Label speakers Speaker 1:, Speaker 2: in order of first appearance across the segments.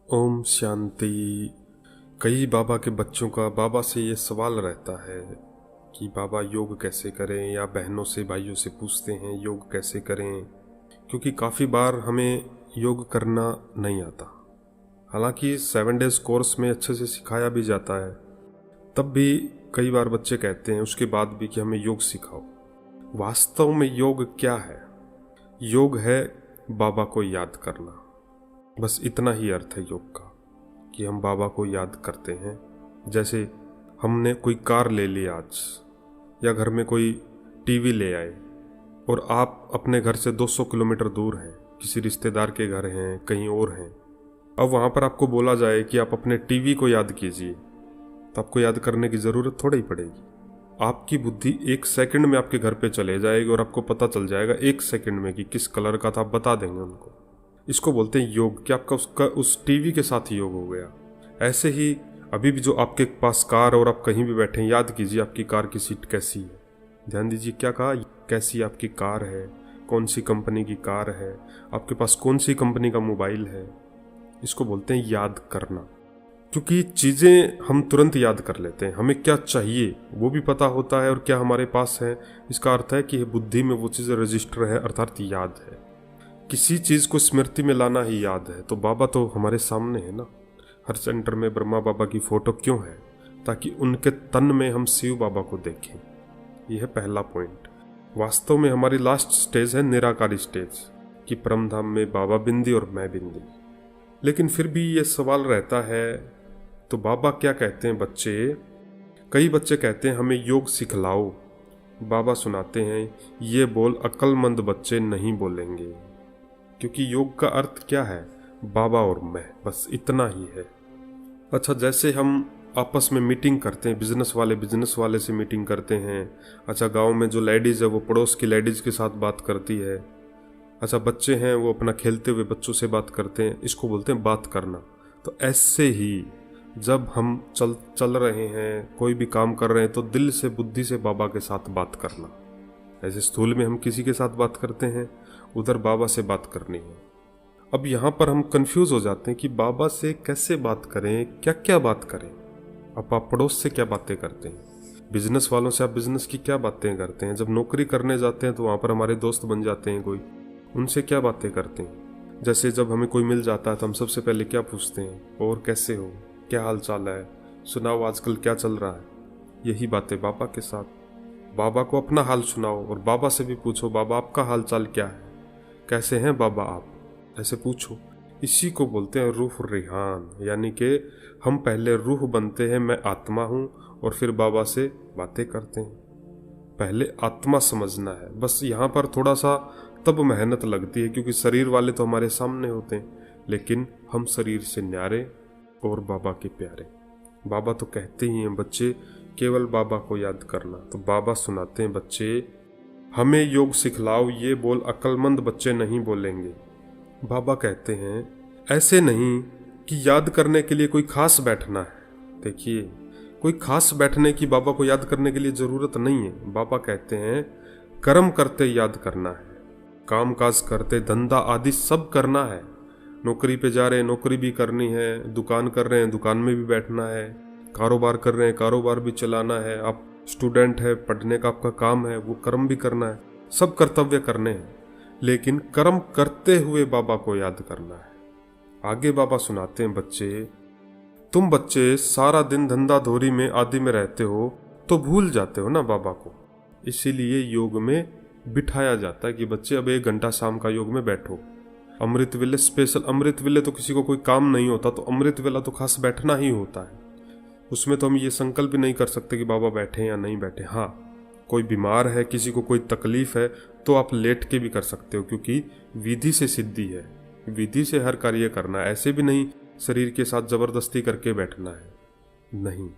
Speaker 1: ओम शांति। कई बाबा के बच्चों का बाबा से ये सवाल रहता है कि बाबा योग कैसे करें, या बहनों से भाइयों से पूछते हैं योग कैसे करें, क्योंकि काफ़ी बार हमें योग करना नहीं आता। हालांकि 7 डेज़ कोर्स में अच्छे से सिखाया भी जाता है, तब भी कई बार बच्चे कहते हैं उसके बाद भी कि हमें योग सिखाओ। वास्तव में योग क्या है? योग है बाबा को याद करना। बस इतना ही अर्थ है योग का, कि हम बाबा को याद करते हैं। जैसे हमने कोई कार ले ली आज, या घर में कोई टीवी ले आए, और आप अपने घर से 200 किलोमीटर दूर हैं, किसी रिश्तेदार के घर हैं, कहीं और हैं। अब वहाँ पर आपको बोला जाए कि आप अपने टीवी को याद कीजिए, तो आपको याद करने की ज़रूरत थोड़ी ही पड़ेगी। आपकी बुद्धि 1 सेकंड में आपके घर पे चले जाएगी और आपको पता चल जाएगा 1 सेकंड में कि किस कलर का था, आप बता देंगे उनको। इसको बोलते हैं योग, कि आपका उस टीवी के साथ योग हो गया। ऐसे ही अभी भी जो आपके पास कार और आप कहीं भी बैठे हैं, याद कीजिए आपकी कार की सीट कैसी है। ध्यान दीजिए क्या कहा, कैसी आपकी कार है, कौन सी कंपनी की कार है, आपके पास कौन सी कंपनी का मोबाइल है। इसको बोलते हैं याद करना। क्योंकि चीज़ें हम तुरंत याद कर लेते हैं, हमें क्या चाहिए वो भी पता होता है और क्या हमारे पास है। इसका अर्थ है कि बुद्धि में वो चीज़ रजिस्टर है, अर्थात याद है। किसी चीज़ को स्मृति में लाना ही याद है। तो बाबा तो हमारे सामने है ना। हर सेंटर में ब्रह्मा बाबा की फ़ोटो क्यों है? ताकि उनके तन में हम शिव बाबा को देखें। यह है पहला पॉइंट। वास्तव में हमारी लास्ट स्टेज है निराकारी स्टेज, कि परम धाम में बाबा बिंदी और मैं बिंदी। लेकिन फिर भी ये सवाल रहता है, तो बाबा क्या कहते हैं बच्चे? कई बच्चे कहते हैं हमें योग सिखलाओ। बाबा सुनाते हैं ये बोल अक्लमंद बच्चे नहीं बोलेंगे, क्योंकि योग का अर्थ क्या है? बाबा और मैं, बस इतना ही है। अच्छा, जैसे हम आपस में मीटिंग करते हैं, बिजनेस वाले से मीटिंग करते हैं। अच्छा, गांव में जो लेडीज़ है वो पड़ोस की लेडीज़ के साथ बात करती है। अच्छा, बच्चे हैं वो अपना खेलते हुए बच्चों से बात करते हैं। इसको बोलते हैं बात करना। तो ऐसे ही जब हम चल रहे हैं, कोई भी काम कर रहे हैं, तो दिल से बुद्धि से बाबा के साथ बात करना। ऐसे स्थूल में हम किसी के साथ बात करते हैं, उधर बाबा से बात करनी है। अब यहाँ पर हम कंफ्यूज हो जाते हैं कि बाबा से कैसे बात करें, क्या क्या बात करें। अब आप पड़ोस से क्या बातें करते हैं, बिजनेस वालों से आप बिजनेस की क्या बातें करते हैं, जब नौकरी करने जाते हैं तो वहाँ पर हमारे दोस्त बन जाते हैं कोई, उनसे क्या बातें करते हैं। जैसे जब हमें कोई मिल जाता है तो हम सबसे पहले क्या पूछते हैं, और कैसे हो, क्या हाल चाल है, सुनाओ आजकल क्या चल रहा है। यही बातें बाबा के साथ। बाबा को अपना हाल सुनाओ और बाबा से भी पूछो, बाबा आपका हाल चाल क्या है, कैसे हैं बाबा आप, ऐसे पूछो। इसी को बोलते हैं रूह रिहान, यानी कि हम पहले रूह बनते हैं, मैं आत्मा हूँ, और फिर बाबा से बातें करते हैं। पहले आत्मा समझना है। बस यहाँ पर थोड़ा सा तब मेहनत लगती है, क्योंकि शरीर वाले तो हमारे सामने होते हैं, लेकिन हम शरीर से न्यारे और बाबा के प्यारे। बाबा तो कहते ही हैं बच्चे केवल बाबा को याद करना। तो बाबा सुनाते हैं बच्चे हमें योग सिखलाओ, ये बोल अक्लमंद बच्चे नहीं बोलेंगे। बाबा कहते हैं ऐसे नहीं कि याद करने के लिए कोई खास बैठना है। देखिए, कोई खास बैठने की बाबा को याद करने के लिए ज़रूरत नहीं है। बाबा कहते हैं कर्म करते याद करना है, काम काज करते, धंधा आदि सब करना है। नौकरी पे जा रहे हैं, नौकरी भी करनी है, दुकान कर रहे हैं, दुकान में भी बैठना है, कारोबार कर रहे हैं, कारोबार भी चलाना है, आप स्टूडेंट है, पढ़ने का आपका काम है, वो कर्म भी करना है। सब कर्तव्य करने हैं, लेकिन कर्म करते हुए बाबा को याद करना है। आगे बाबा सुनाते हैं बच्चे तुम बच्चे सारा दिन धंधा धोरी में आदि में रहते हो, तो भूल जाते हो ना बाबा को। इसीलिए योग में बिठाया जाता है कि बच्चे अब 1 घंटा शाम का योग में बैठो। अमृत वेले स्पेशल, अमृत वेले तो किसी को कोई काम नहीं होता, तो अमृत वेला तो खास बैठना ही होता है। उसमें तो हम ये संकल्प भी नहीं कर सकते कि बाबा बैठे या नहीं बैठे। हाँ, कोई बीमार है, किसी को कोई तकलीफ है, तो आप लेट के भी कर सकते हो, क्योंकि विधि से सिद्धि है। विधि से हर कार्य करना है, ऐसे भी नहीं शरीर के साथ जबरदस्ती करके बैठना है। नहीं,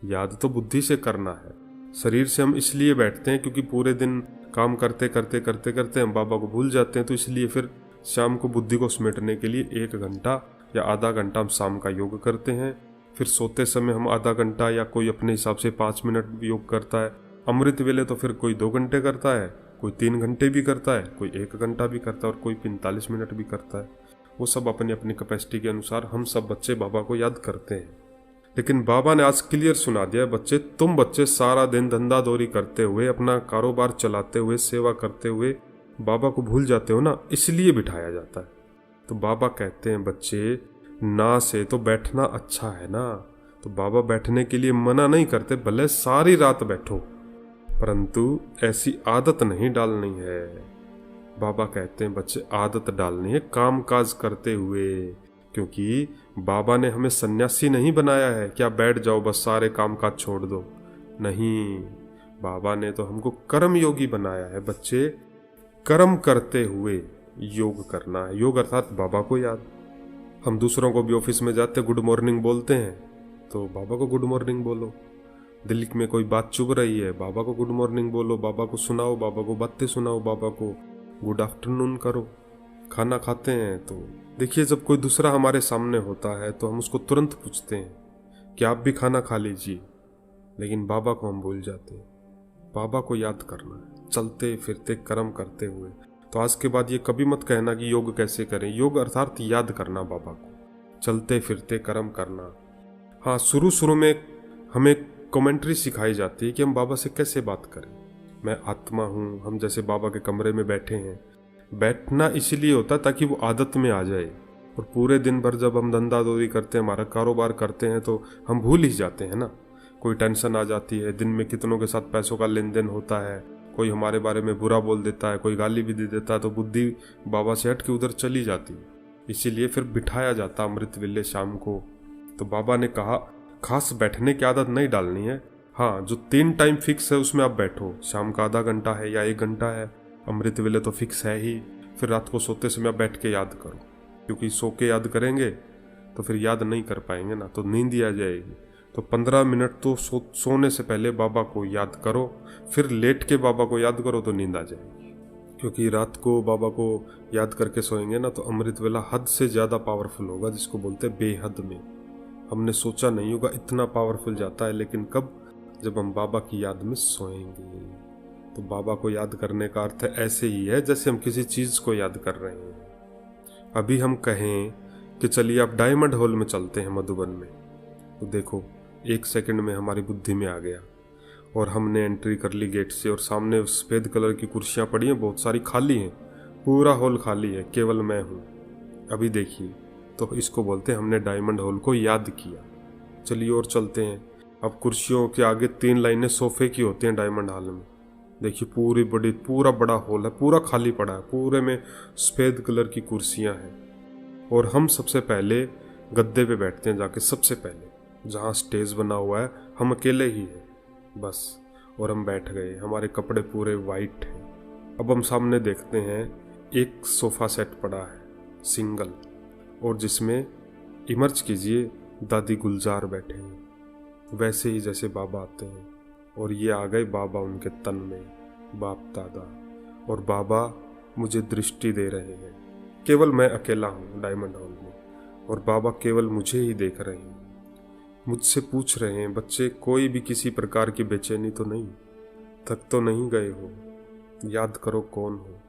Speaker 1: याद तो बुद्धि से करना है। शरीर से हम इसलिए बैठते हैं क्योंकि पूरे दिन काम करते करते करते करते हम बाबा को भूल जाते हैं, तो इसलिए फिर शाम को बुद्धि को समेटने के लिए 1 घंटा या आधा घंटा हम शाम का योग करते हैं। फिर सोते समय हम आधा घंटा या कोई अपने हिसाब से 5 मिनट योग करता है। अमृत वेले तो फिर कोई 2 घंटे करता है, कोई 3 घंटे भी करता है, कोई 1 घंटा भी करता है, और कोई 45 मिनट भी करता है। वो सब अपनी अपनी कैपेसिटी के अनुसार हम सब बच्चे बाबा को याद करते हैं। लेकिन बाबा ने आज क्लियर सुना दिया, बच्चे तुम बच्चे सारा दिन धंधा दौरी करते हुए, अपना कारोबार चलाते हुए, सेवा करते हुए बाबा को भूल जाते हो ना, इसलिए बिठाया जाता है। तो बाबा कहते हैं बच्चे ना से तो बैठना अच्छा है ना, तो बाबा बैठने के लिए मना नहीं करते, भले सारी रात बैठो, परंतु ऐसी आदत नहीं डालनी है। बाबा कहते हैं बच्चे आदत डालनी है काम काज करते हुए, क्योंकि बाबा ने हमें सन्यासी नहीं बनाया है क्या बैठ जाओ बस सारे काम काज छोड़ दो। नहीं, बाबा ने तो हमको कर्म योगी बनाया है बच्चे। कर्म करते हुए योग करना है, योग अर्थात बाबा को याद। हम दूसरों को भी ऑफिस में जाते गुड मॉर्निंग बोलते हैं, तो बाबा को गुड मॉर्निंग बोलो। दिल में कोई बात चुभ रही है, बाबा को गुड मॉर्निंग बोलो, बाबा को सुनाओ, बाबा को बातें सुनाओ, बाबा को गुड आफ्टरनून करो। खाना खाते हैं तो देखिए, जब कोई दूसरा हमारे सामने होता है तो हम उसको तुरंत पूछते हैं कि आप भी खाना खा लीजिए, लेकिन बाबा को हम भूल जाते हैं। बाबा को याद करना है चलते फिरते कर्म करते हुए। तो आज के बाद ये कभी मत कहना कि योग कैसे करें। योग अर्थात याद करना बाबा को, चलते फिरते कर्म करना। हाँ, शुरू में हमें कमेंट्री सिखाई जाती है कि हम बाबा से कैसे बात करें। मैं आत्मा हूँ, हम जैसे बाबा के कमरे में बैठे हैं। बैठना इसलिए होता है ताकि वो आदत में आ जाए, और पूरे दिन भर जब हम धंधा दौरी करते हैं, हमारा कारोबार करते हैं, तो हम भूल ही जाते हैं ना। कोई टेंशन आ जाती है, दिन में कितनों के साथ पैसों का लेन देन होता है, कोई हमारे बारे में बुरा बोल देता है, कोई गाली भी दे देता है, तो बुद्धि बाबा से हट के उधर चली जाती है। इसीलिए फिर बिठाया जाता अमृत वेले शाम को। तो बाबा ने कहा खास बैठने की आदत नहीं डालनी है। हाँ, जो 3 टाइम फिक्स है उसमें आप बैठो, शाम का आधा घंटा है या 1 घंटा है, अमृत वेले तो फिक्स है ही। फिर रात को सोते समय आप बैठ के याद करो, क्योंकि सो के याद करेंगे तो फिर याद नहीं कर पाएंगे ना, तो नींद ही आ जाएगी। तो 15 मिनट तो सोने से पहले बाबा को याद करो, फिर लेट के बाबा को याद करो तो नींद आ जाएगी। क्योंकि रात को बाबा को याद करके सोएंगे ना तो अमृत वेला हद से ज़्यादा पावरफुल होगा, जिसको बोलते हैं बेहद में। हमने सोचा नहीं होगा इतना पावरफुल जाता है, लेकिन कब, जब हम बाबा की याद में सोएंगे। तो बाबा को याद करने का अर्थ ऐसे ही है जैसे हम किसी चीज़ को याद कर रहे हैं। अभी हम कहें कि चलिए आप डायमंड हॉल में चलते हैं मधुबन में, तो देखो 1 सेकंड में हमारी बुद्धि में आ गया और हमने एंट्री कर ली गेट से, और सामने सफ़ेद कलर की कुर्सियाँ पड़ी हैं, बहुत सारी खाली हैं, पूरा हॉल खाली है, केवल मैं हूँ। अभी देखिए, तो इसको बोलते हैं हमने डायमंड हॉल को याद किया। चलिए और चलते हैं। अब कुर्सियों के आगे 3 लाइनें सोफे की होती हैं डायमंड हॉल में। देखिए पूरा बड़ा हॉल है, पूरा खाली पड़ा है, पूरे में सफ़ेद कलर की कुर्सियां हैं, और हम सबसे पहले गद्दे पे बैठते हैं जाके, सबसे पहले जहाँ स्टेज बना हुआ है, हम अकेले ही हैं बस, और हम बैठ गए। हमारे कपड़े पूरे वाइट हैं। अब हम सामने देखते हैं एक सोफ़ा सेट पड़ा है सिंगल, और जिसमें इमर्ज कीजिए दादी गुलजार बैठे हैं, वैसे ही जैसे बाबा आते हैं। और ये आ गए बाबा उनके तन में, बाप दादा, और बाबा मुझे दृष्टि दे रहे हैं। केवल मैं अकेला हूँ डायमंड हॉल में, और बाबा केवल मुझे ही देख रहे हैं। मुझसे पूछ रहे हैं बच्चे, कोई भी किसी प्रकार की बेचैनी तो नहीं, थक तो नहीं गए हो, याद करो कौन हो।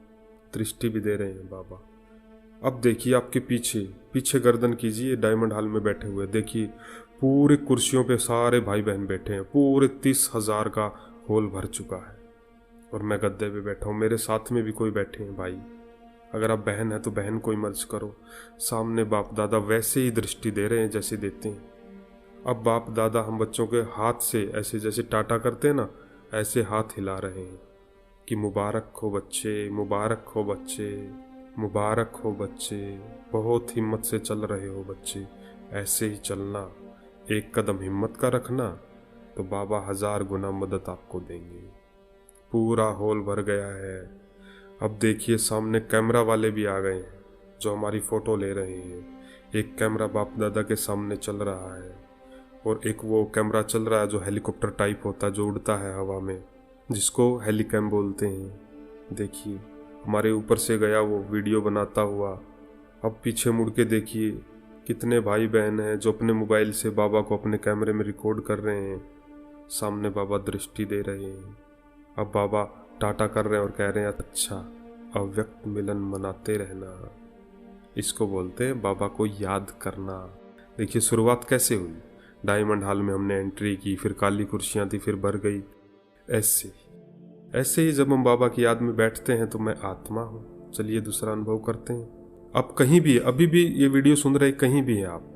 Speaker 1: दृष्टि भी दे रहे हैं बाबा। अब देखिए आपके पीछे गर्दन कीजिए, डायमंड हॉल में बैठे हुए देखिए, पूरे कुर्सियों पे सारे भाई बहन बैठे हैं, पूरे 30,000 का हॉल भर चुका है, और मैं गद्दे पे बैठा हूँ। मेरे साथ में भी कोई बैठे हैं भाई, अगर आप बहन है तो बहन को इमर्ज करो। सामने बाप दादा वैसे ही दृष्टि दे रहे हैं जैसे देते हैं। अब बाप दादा हम बच्चों के हाथ से ऐसे जैसे टाटा करते हैं ना, ऐसे हाथ हिला रहे हैं कि मुबारक हो बच्चे, मुबारक हो बच्चे, मुबारक हो बच्चे, बहुत हिम्मत से चल रहे हो बच्चे, ऐसे ही चलना, एक कदम हिम्मत का रखना तो बाबा 1000 गुना मदद आपको देंगे। पूरा हॉल भर गया है। अब देखिए सामने कैमरा वाले भी आ गए हैं जो हमारी फ़ोटो ले रहे हैं। एक कैमरा बाप दादा के सामने चल रहा है, और एक वो कैमरा चल रहा है जो हेलीकॉप्टर टाइप होता है, जो उड़ता है हवा में, जिसको हेलीकैम बोलते हैं। देखिए हमारे ऊपर से गया वो वीडियो बनाता हुआ। अब पीछे मुड़ के देखिए कितने भाई बहन हैं जो अपने मोबाइल से बाबा को अपने कैमरे में रिकॉर्ड कर रहे हैं। सामने बाबा दृष्टि दे रहे हैं। अब बाबा टाटा कर रहे हैं और कह रहे हैं अच्छा, अव्यक्त मिलन मनाते रहना। इसको बोलते हैं बाबा को याद करना। देखिए शुरुआत कैसे हुई, डायमंड हॉल में हमने एंट्री की, फिर काली कुर्सियाँ थी, फिर भर गई। ऐसे ही जब हम बाबा की याद में बैठते हैं तो मैं आत्मा हूँ। चलिए दूसरा अनुभव करते हैं। आप कहीं भी, अभी भी ये वीडियो सुन रहे, कहीं भी हैं आप,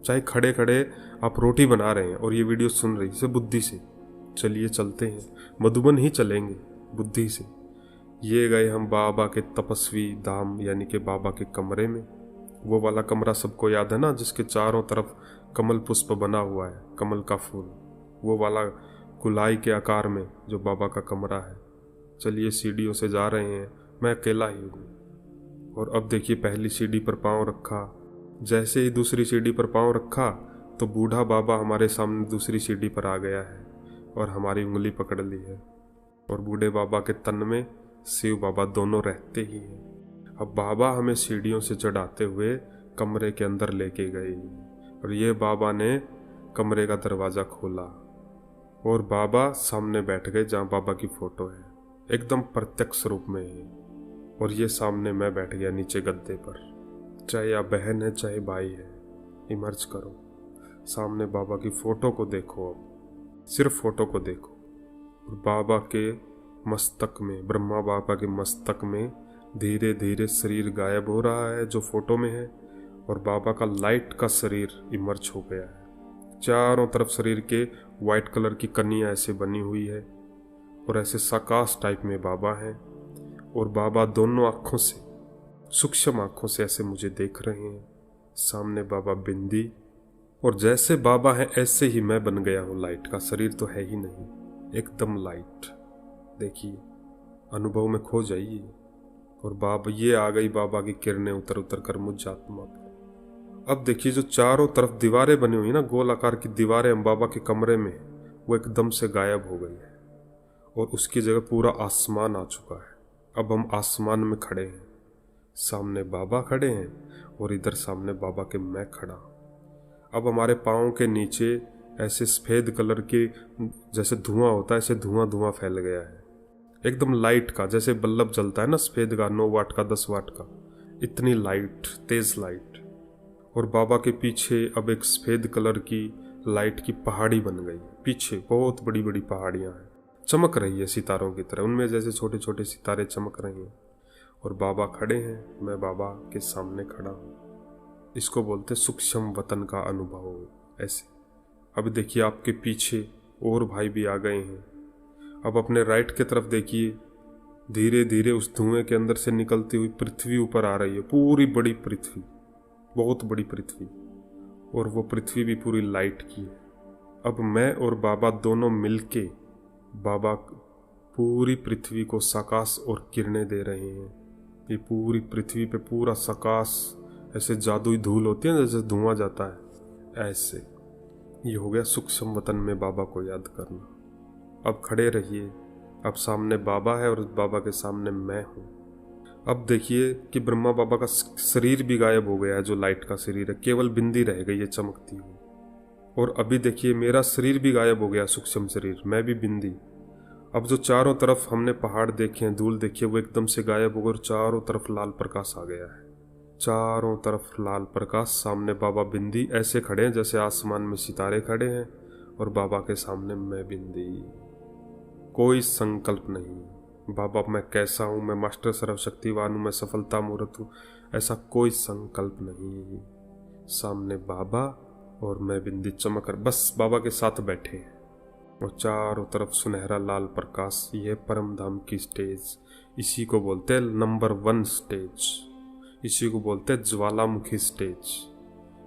Speaker 1: चाहे खड़े खड़े आप रोटी बना रहे हैं और ये वीडियो सुन रही से बुद्धि से, चलिए चलते हैं, मधुबन ही चलेंगे बुद्धि से। ये गए हम बाबा के तपस्वी धाम यानी कि बाबा के कमरे में। वो वाला कमरा सबको याद है ना, जिसके चारों तरफ कमल पुष्प बना हुआ है, कमल का फूल, वो वाला कुलाई के आकार में जो बाबा का कमरा है। चलिए सीढ़ियों से जा रहे हैं, मैं अकेला ही हूँ। और अब देखिए पहली सीढ़ी पर पाँव रखा, जैसे ही दूसरी सीढ़ी पर पाँव रखा तो बूढ़ा बाबा हमारे सामने दूसरी सीढ़ी पर आ गया है और हमारी उंगली पकड़ ली है। और बूढ़े बाबा के तन में शिव बाबा दोनों रहते ही हैं। अब बाबा हमें सीढ़ियों से चढ़ाते हुए कमरे के अंदर लेके गए और ये बाबा ने कमरे का दरवाज़ा खोला और बाबा सामने बैठ गए जहाँ बाबा की फ़ोटो है, एकदम प्रत्यक्ष रूप में है। और ये सामने मैं बैठ गया नीचे गद्दे पर, चाहे आप बहन है चाहे भाई है, इमर्ज करो, सामने बाबा की फ़ोटो को देखो, अब सिर्फ फ़ोटो को देखो। और बाबा के मस्तक में, ब्रह्मा बाबा के मस्तक में धीरे धीरे शरीर गायब हो रहा है जो फोटो में है, और बाबा का लाइट का शरीर इमर्ज हो गया है। चारों तरफ शरीर के वाइट कलर की कनियाँ ऐसे बनी हुई है और ऐसे साकाश टाइप में बाबा हैं। और बाबा दोनों आँखों से, सूक्ष्म आँखों से ऐसे मुझे देख रहे हैं। सामने बाबा बिंदी, और जैसे बाबा है ऐसे ही मैं बन गया हूँ लाइट का, शरीर तो है ही नहीं, एकदम लाइट। देखिए अनुभव में खो जाइए। और बाबा, ये आ गई बाबा की किरणें उतर उतर कर मुझ आत्मा पर। अब देखिए जो चारों तरफ दीवारें बनी हुई ना, गोल आकार की दीवारें हम बाबा के कमरे में, वो एकदम से गायब हो गई है और उसकी जगह पूरा आसमान आ चुका है। अब हम आसमान में खड़े हैं, सामने बाबा खड़े हैं और इधर सामने बाबा के मैं खड़ा। अब हमारे पाँव के नीचे ऐसे सफ़ेद कलर के जैसे धुआं होता है, ऐसे धुआं धुआं फैल गया है, एकदम लाइट का, जैसे बल्ब जलता है ना सफ़ेद का, 9 वाट का, 10 वाट का, इतनी लाइट, तेज़ लाइट। और बाबा के पीछे अब एक सफ़ेद कलर की लाइट की पहाड़ी बन गई, पीछे बहुत बड़ी बड़ी पहाड़ियाँ हैं, चमक रही है सितारों की तरह, उनमें जैसे छोटे छोटे सितारे चमक रहे हैं। और बाबा खड़े हैं, मैं बाबा के सामने खड़ा हूँ। इसको बोलते सूक्ष्म वतन का अनुभव। ऐसे अब देखिए आपके पीछे और भाई भी आ गए हैं। अब अपने राइट की तरफ देखिए, धीरे धीरे उस धुएं के अंदर से निकलती हुई पृथ्वी ऊपर आ रही है, पूरी बड़ी पृथ्वी, बहुत बड़ी पृथ्वी, और वो पृथ्वी भी पूरी लाइट की है। अब मैं और बाबा दोनों मिलके बाबा पूरी पृथ्वी को सकाश और किरणें दे रहे हैं। ये पूरी पृथ्वी पे पूरा सकाश, ऐसे जादुई धूल होती है जैसे धुआं जाता है, ऐसे। ये हो गया सूक्ष्म वतन में बाबा को याद करना। अब खड़े रहिए, अब सामने बाबा है और बाबा के सामने मैं हूँ। अब देखिए कि ब्रह्मा बाबा का शरीर भी गायब हो गया है, जो लाइट का शरीर है, केवल बिंदी रह गई है चमकती हुई। और अभी देखिए मेरा शरीर भी गायब हो गया, सूक्ष्म शरीर, मैं भी बिंदी। अब जो चारों तरफ हमने पहाड़ देखे हैं, धूल देखी है, वो एकदम से गायब हो गए और चारों तरफ लाल प्रकाश आ गया है, चारों तरफ लाल प्रकाश। सामने बाबा बिंदी ऐसे खड़े हैं जैसे आसमान में सितारे खड़े हैं, और बाबा के सामने मैं बिंदी। कोई संकल्प नहीं, बाबा मैं कैसा हूँ, मैं मास्टर सर्वशक्तिवान हूँ, मैं सफलता मूर्त हूँ, ऐसा कोई संकल्प नहीं। सामने बाबा और मैं बिंदी चमक कर बस बाबा के साथ बैठे हैं, और चारों तरफ सुनहरा लाल प्रकाश। ये परम धाम की स्टेज, इसी को बोलते हैं नंबर 1 स्टेज, इसी को बोलते हैं ज्वालामुखी स्टेज,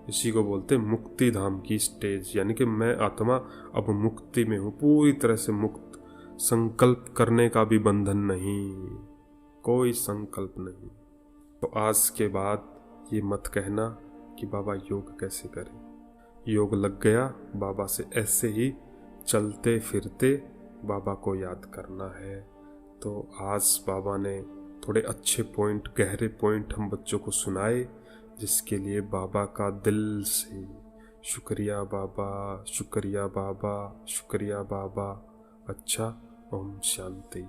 Speaker 1: इसी को बोलते हैं मुक्ति धाम की स्टेज। यानी कि मैं आत्मा अब मुक्ति में हूँ, पूरी तरह से मुक्त, संकल्प करने का भी बंधन नहीं, कोई संकल्प नहीं। तो आज के बाद ये मत कहना कि बाबा योग कैसे करें, योग लग गया बाबा से, ऐसे ही चलते फिरते बाबा को याद करना है। तो आज बाबा ने थोड़े अच्छे पॉइंट, गहरे पॉइंट हम बच्चों को सुनाए, जिसके लिए बाबा का दिल से शुक्रिया बाबा, शुक्रिया बाबा, शुक्रिया बाबा। अच्छा, ओम शांति।